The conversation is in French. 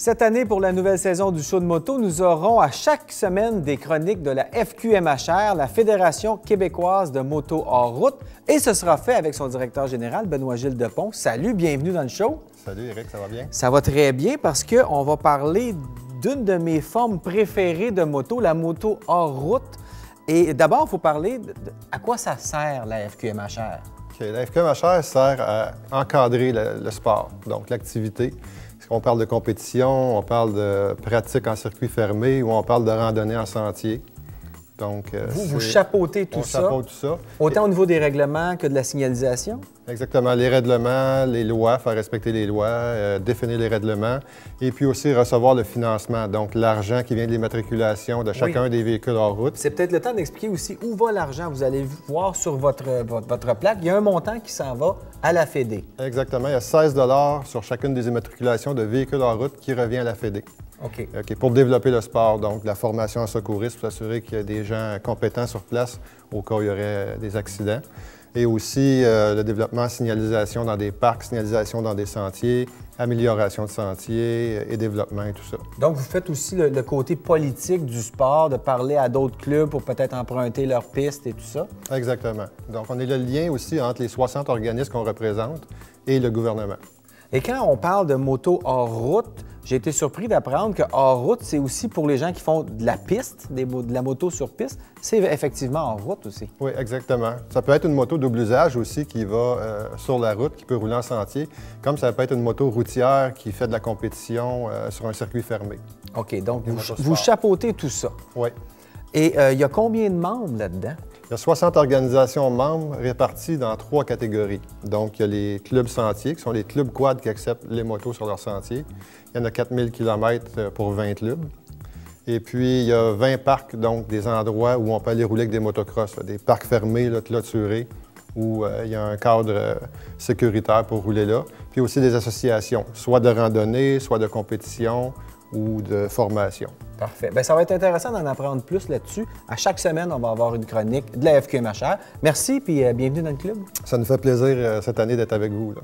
Cette année, pour la nouvelle saison du show de moto, nous aurons à chaque semaine des chroniques de la FQMHR, la Fédération québécoise de moto hors route, et ce sera fait avec son directeur général, Benoît-Gilles Depont. Salut, bienvenue dans le show. Salut Éric, ça va bien? Ça va très bien parce qu'on va parler d'une de mes formes préférées de moto, la moto hors route. Et d'abord, il faut parler à quoi ça sert la FQMHR. Okay, la FQMHR sert à encadrer le sport, donc l'activité. On parle de compétition, on parle de pratique en circuit fermé ou on parle de randonnée en sentier. Donc, vous chapeautez tout ça, chapeaute tout ça, autant au niveau des règlements que de la signalisation? Exactement. Les règlements, les lois, faire respecter les lois, définir les règlements et puis aussi recevoir le financement, donc l'argent qui vient de l'immatriculation de chacun des véhicules hors route. C'est peut-être le temps d'expliquer aussi où va l'argent. Vous allez voir sur votre plaque, il y a un montant qui s'en va à la Fédé. Exactement. Il y a 16 $ sur chacune des immatriculations de véhicules hors route qui revient à la Fédé. OK. Pour développer le sport, donc la formation en secourisme, pour s'assurer qu'il y a des gens compétents sur place au cas où il y aurait des accidents. Et aussi le développement en signalisation dans des parcs, signalisation dans des sentiers, amélioration de sentiers et développement et tout ça. Donc, vous faites aussi le côté politique du sport, de parler à d'autres clubs pour peut-être emprunter leurs pistes et tout ça? Exactement. Donc, on est le lien aussi entre les 60 organismes qu'on représente et le gouvernement. Et quand on parle de moto hors route, j'ai été surpris d'apprendre que hors route, c'est aussi pour les gens qui font de la piste, de la moto sur piste. C'est effectivement hors route aussi. Oui, exactement. Ça peut être une moto double usage aussi qui va sur la route, qui peut rouler en sentier, comme ça peut être une moto routière qui fait de la compétition sur un circuit fermé. OK, donc vous chapeautez tout ça. Oui. Et il y a combien de membres là-dedans? Il y a 60 organisations membres réparties dans 3 catégories. Donc, il y a les clubs sentiers, qui sont les clubs quad qui acceptent les motos sur leur sentier. Il y en a 4000 km pour 20 clubs. Et puis, il y a 20 parcs, donc des endroits où on peut aller rouler avec des motocross, des parcs fermés, là, clôturés, où il y a un cadre sécuritaire pour rouler là. Puis aussi des associations, soit de randonnée, soit de compétition ou de formation. Parfait. Bien, ça va être intéressant d'en apprendre plus là-dessus. À chaque semaine, on va avoir une chronique de la FQMHR. Merci, puis bienvenue dans le club. Ça nous fait plaisir cette année d'être avec vous, là.